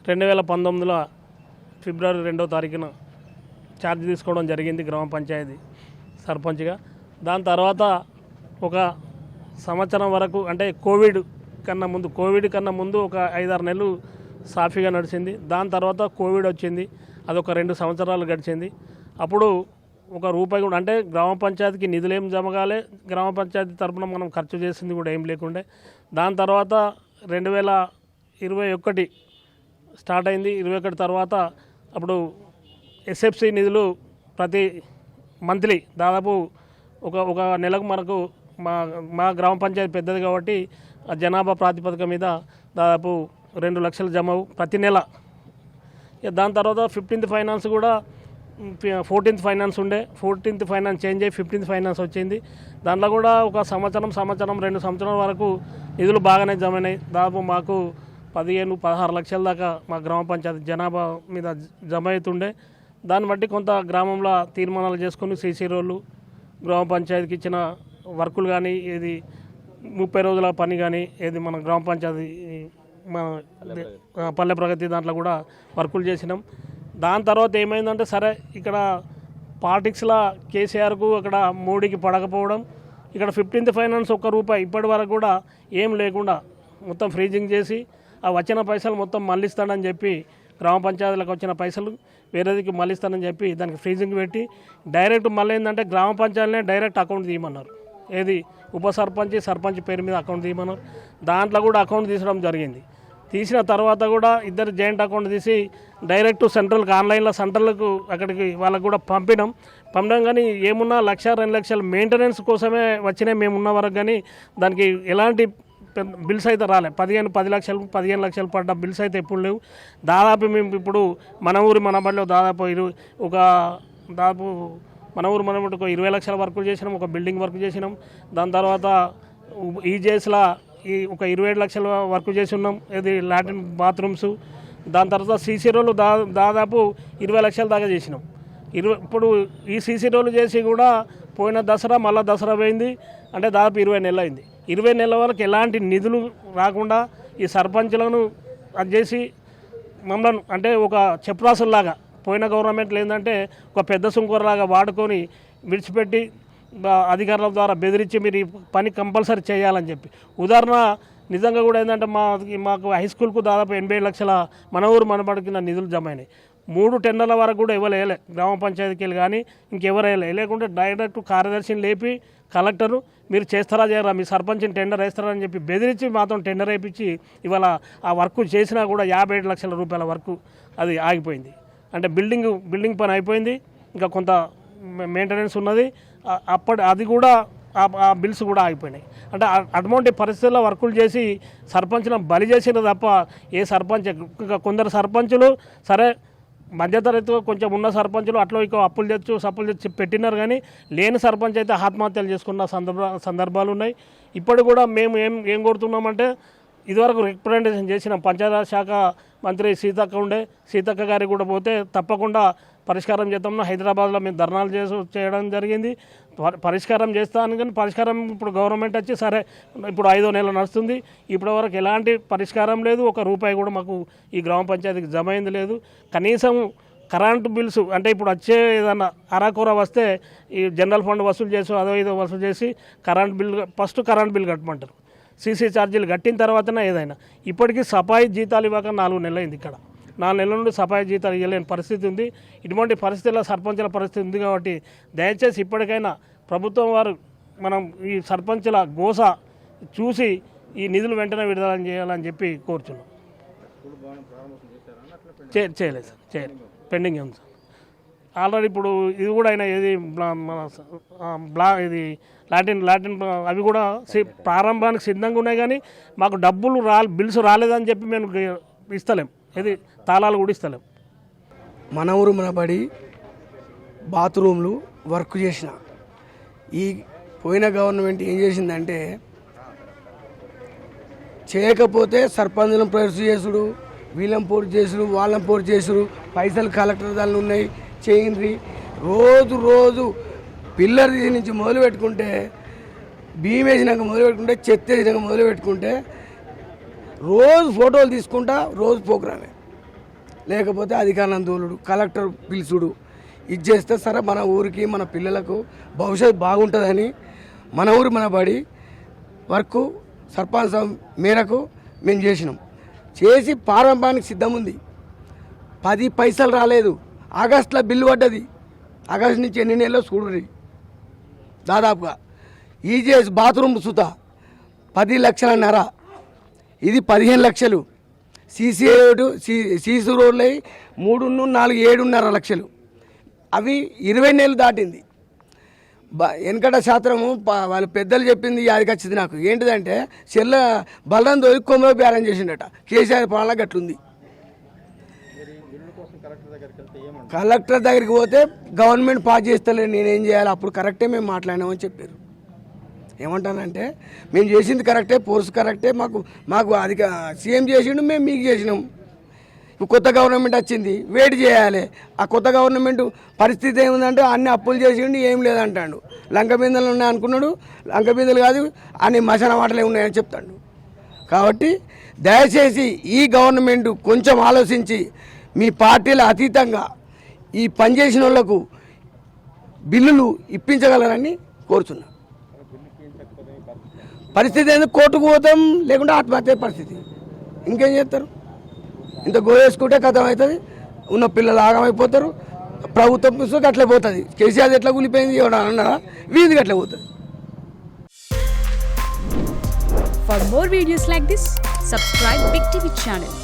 2019 ఫిబ్రవరి 2వ తారీఖున ఛార్జ్ తీసుకోవడం జరిగింది గ్రామ పంచాయతీ సర్పంచ్గా. దాని తర్వాత ఒక సంవత్సరం వరకు అంటే కోవిడ్ కన్నా ముందు ఒక 5-6 నెలలు సాఫీగా నడిచింది. దాని తర్వాత కోవిడ్ వచ్చింది, అదొక 2 సంవత్సరాలు గడిచింది. అప్పుడు ఒక రూపాయి కూడా అంటే గ్రామ పంచాయతీకి నిధులు ఏం జమ కాలే, గ్రామ పంచాయతీ తరఫున మనం ఖర్చు చేసింది కూడా ఏం లేకుండే. దాని తర్వాత 2021 స్టార్ట్ అయింది. 21 తర్వాత అప్పుడు ఎస్ఎఫ్సి నిధులు ప్రతి మంత్లీ దాదాపు ఒక నెలకు మనకు మా గ్రామ పంచాయతీ పెద్దది కాబట్టి ఆ జనాభా ప్రాతిపదిక మీద దాదాపు 2 లక్షలు జమ ప్రతి నెల. దాని తర్వాత 15th ఫైనాన్స్ కూడా 14th ఫైనాన్స్ ఉండే, 14th ఫైనాన్స్ చేంజ్ అయ్యి 15th ఫైనాన్స్ వచ్చింది. దాంట్లో కూడా ఒక సంవత్సరం 2 సంవత్సరాల వరకు నిధులు బాగానే జమ అయినాయి. దాదాపు మాకు 15-16 లక్షల దాకా మా గ్రామ పంచాయతీ జనాభా మీద జమ అవుతుండే. దాన్ని బట్టి కొంత గ్రామంలో తీర్మానాలు చేసుకుని సీసీ రోడ్లు, గ్రామ పంచాయతీకి ఇచ్చిన వర్కులు కానీ, ఏది 30 రోజుల పని కానీ, ఏది మన గ్రామ పంచాయతీ మన పల్లె ప్రగతి దాంట్లో కూడా వర్కులు చేసినాం. దాని తర్వాత ఏమైందంటే సరే ఇక్కడ పాలిటిక్స్లో కేసీఆర్కు అక్కడ మోడీకి పడకపోవడం, ఇక్కడ 15th ఫైనాన్స్ ₹1 ఇప్పటి వరకు కూడా ఏం లేకుండా మొత్తం ఫ్రీజింగ్ చేసి ఆ వచ్చిన పైసలు మొత్తం మళ్ళిస్తానని చెప్పి గ్రామ పంచాయతీలకు వచ్చిన పైసలు వేరేదికి మళ్ళిస్తానని చెప్పి దానికి ఫ్రీజింగ్ పెట్టి డైరెక్ట్ మళ్ళీ ఏంటంటే గ్రామ పంచాయతీనే డైరెక్ట్ అకౌంట్ తీయమన్నారు. ఏది ఉప సర్పంచ్ పేరు మీద అకౌంట్ తీయమన్నారు. దాంట్లో కూడా అకౌంట్ తీసడం జరిగింది. తీసిన తర్వాత కూడా ఇద్దరు జాయింట్ అకౌంట్ తీసి డైరెక్ట్ సెంట్రల్కి ఆన్లైన్లో సెంట్రల్కు అక్కడికి వాళ్ళకు కూడా పంపినాం కానీ ఏమున్నా 1-2 లక్షలు మెయింటెనెన్స్ కోసమే వచ్చినాయి మేము ఉన్న వరకు. కానీ దానికి ఎలాంటి బిల్స్ అయితే రాలే. 10 లక్షలు 15 లక్షలు పడ్డ బిల్స్ అయితే ఎప్పుడు లేవు. దాదాపు మేము ఇప్పుడు మన బడిలో దాదాపు మన బట్టి ఒక 20 లక్షల వర్కులు చేసినాం, ఒక బిల్డింగ్ వర్క్ చేసినాం. దాని తర్వాత ఈజేఎస్లా ఒక 27 లక్షల వర్క్ చేసి ఉన్నాం, ఇది లాట్రిన్ బాత్రూమ్స్. దాని తర్వాత సీసీ రోడ్లు దాదాపు 20 లక్షల దాకా చేసినాం. ఇప్పుడు ఈ సీసీ రోడ్లు చేసి కూడా పోయిన దసరా మళ్ళీ దసరా పోయింది అంటే దాదాపు 20 నెలలు అయింది. 20 నెలల వరకు ఎలాంటి నిధులు రాకుండా ఈ సర్పంచ్లను అది చేసి మమ్మల్ని అంటే ఒక చెప్రాసుల్లాగా పోయిన గవర్నమెంట్లు ఏంటంటే ఒక పెద్ద సుంకూరలాగా వాడుకొని విడిచిపెట్టి అధికారుల ద్వారా బెదిరించి మీరు ఈ పని కంపల్సరీ చేయాలని చెప్పి. ఉదాహరణ నిజంగా కూడా ఏంటంటే మాకు హై స్కూల్కు దాదాపు 80 లక్షల మన బడికిన నిధులు జమ అయినాయి. 3 టెండర్ల వరకు కూడా ఎవరు వేయలే, గ్రామ పంచాయతీకి వెళ్ళి కానీ ఇంకెవరు వేయలే. లేకుంటే డైరెక్ట్ కార్యదర్శిని లేపి కలెక్టరు మీరు చేస్తారా చేయరా, మీ సర్పంచ్ని టెండర్ వేస్తారా అని చెప్పి బెదిరించి మాతో టెండర్ వేయించి ఇవాళ ఆ వర్క్ చేసినా కూడా 57 లక్షల రూపాయల వర్క్ అది ఆగిపోయింది. అంటే బిల్డింగ్ పని అయిపోయింది, ఇంకా కొంత మెయింటెనెన్స్ ఉన్నది. అది కూడా ఆ బిల్స్ కూడా ఆగిపోయినాయి. అంటే అటువంటి పరిస్థితుల్లో వర్కులు చేసి సర్పంచ్లను బలి చేసిన తప్ప ఏ సర్పంచ్ కొందరు సర్పంచులు సరే మధ్యతరగతితో కొంచెం ఉన్న సర్పంచులు అట్లా ఇక సప్పులు తెచ్చి పెట్టినారు. కానీ లేని సర్పంచ్ అయితే ఆత్మహత్యలు చేసుకున్న సందర్భాలు ఉన్నాయి. ఇప్పుడు కూడా మేము ఏం కోరుతున్నామంటే ఇదివరకు రిప్రజెంటేషన్ చేసిన పంచాయతీ శాఖ మంత్రి సీతక్క గారికి కూడా పోతే తప్పకుండా పరిష్కారం చేద్దాం. హైదరాబాద్లో మేము ధర్నాలు చేయడం జరిగింది. పరిష్కారం చేస్తాను కానీ పరిష్కారం ఇప్పుడు గవర్నమెంట్ వచ్చి సరే ఇప్పుడు 5వ నెల నడుస్తుంది, ఇప్పటి వరకు ఎలాంటి పరిష్కారం లేదు. ₹1 కూడా మాకు ఈ గ్రామ పంచాయతీకి జమ అయింది లేదు. కనీసం కరెంటు బిల్స్ అంటే ఇప్పుడు వచ్చే ఏదన్నా అరాకొర వస్తే ఈ జనరల్ ఫండ్ వసూలు చేసి అదో ఇదో వసూలు చేసి ఫస్ట్ కరెంట్ బిల్ కట్టమంటారు. సీసీ ఛార్జీలు కట్టిన తర్వాతనే ఏదైనా. ఇప్పటికీ సఫాయి జీతాలు ఇవ్వక 4 నెలలు అయింది. ఇక్కడ 4 నెలల నుండి సఫాయి జీతాలు ఇవ్వలేని పరిస్థితి ఉంది. ఇటువంటి పరిస్థితుల్లో సర్పంచుల పరిస్థితి ఉంది కాబట్టి దయచేసి ఇప్పటికైనా ప్రభుత్వం వారు మనం ఈ సర్పంచుల గోస చూసి ఈ నిధులు వెంటనే విడుదల చేయాలని చెప్పి కోరుచున్నాం. చేయలేదు సార్, చేయలేదు, పెండింగ్ ఉంది సార్. ఆల్రెడీ ఇప్పుడు ఇది కూడా అయినా ఏది మన ఇది లాటిన్ అవి కూడా ప్రారంభానికి సిద్ధంగా ఉన్నాయి. కానీ మాకు బిల్స్ రాలేదని చెప్పి మేము ఇస్తలేం, ఇది తాళాలు కూడా ఇస్తలేం. మన బడి బాత్రూమ్లు వర్క్ చేసిన ఈ పోయిన గవర్నమెంట్ ఏం చేసిందంటే చేయకపోతే సర్పంచులను ప్రెస్ చేసుడు, వీళ్ళని పోటీ చేసుడు, వాళ్ళని పోటీ చేసుడు, పైసలు కలెక్టర్ దాన్ని ఉన్నాయి చేయండి. రోజు పిల్లర్ తీసి నుంచి మొదలు పెట్టుకుంటే, బియ్యం వేసినాక మొదలు పెట్టుకుంటే, చెత్త వేసినాక మొదలు పెట్టుకుంటే రోజు ఫోటోలు తీసుకుంటా రోజు ప్రోగ్రామే. లేకపోతే అధికారం తోలుడు, కలెక్టర్ పిలుచుడు, ఇది చేస్తే సరే మన ఊరికి మన పిల్లలకు భవిష్యత్తు బాగుంటుందని మన ఊరు మన బడి వర్క్ సర్పంచ్ మేరకు మేము చేసినాం. చేసి ప్రారంభానికి సిద్ధం ఉంది. 10 పైసలు రాలేదు. ఆగస్టులో బిల్లు పడ్డది. ఆగస్టు నుంచి ఎన్ని నెలలో చూడండి. దాదాపుగా ఈజీఎస్ బాత్రూమ్ సుత 10 లక్షలన్నర, ఇది 15 లక్షలు. సీసీ రోడ్లు 3, 4, 7.5 లక్షలు. అవి 20 నెలలు దాటింది. వెనకట శాస్త్రము వాళ్ళు పెద్దలు చెప్పింది యాదికి వచ్చింది నాకు. ఏంటిదంటే చెల్ల బలరాం తోలి కొమ్మలో బేరం చేసిండట. కేసీఆర్ పాలన గట్లుంది. కలెక్టర్ దగ్గరికి పోతే గవర్నమెంట్ పాస్ చేస్తలేదు, నేనేం చేయాలి, అప్పుడు కరెక్టే మేము మాట్లాడినామని చెప్పారు. ఏమంటానంటే మేము చేసింది కరెక్టే, ఫోర్స్ కరెక్టే, మాకు అది సీఎం చేసిండు, మేము మీకు చేసినాం. ఇప్పుడు కొత్త గవర్నమెంట్ వచ్చింది, వెయిట్ చేయాలి. ఆ కొత్త గవర్నమెంట్ పరిస్థితి ఏముందంటే అన్ని అప్పులు చేసిండు, ఏం లేదంటాడు. లంక బిందెలు ఉన్నాయి అనుకున్నాడు, లంక బిందెలు కాదు, అన్ని మసాలా మాటలే ఉన్నాయని చెప్తాడు. కాబట్టి దయచేసి ఈ గవర్నమెంట్ కొంచెం ఆలోచించి మీ పార్టీల అతీతంగా ఈ పనిచేసిన వాళ్లకు బిల్లులు ఇప్పించగలరని కోరుతున్నా. పరిస్థితి ఏంది, కోర్టుకు పోతాం, లేకుంటే ఆత్మహత్య పరిస్థితి. ఇంకేం చేస్తారు? ఇంత గోయేసుకుంటే కథం అవుతుంది, ఉన్న పిల్లలు ఆగమైపోతారు. ప్రభుత్వం పుస్తకం అట్లే పోతుంది. కేసీఆర్ ఎట్లా కూలిపోయింది ఎవరు అన్నారా, వీధికి అట్లే పోతుంది. For more videos like this, subscribe Big TV channel.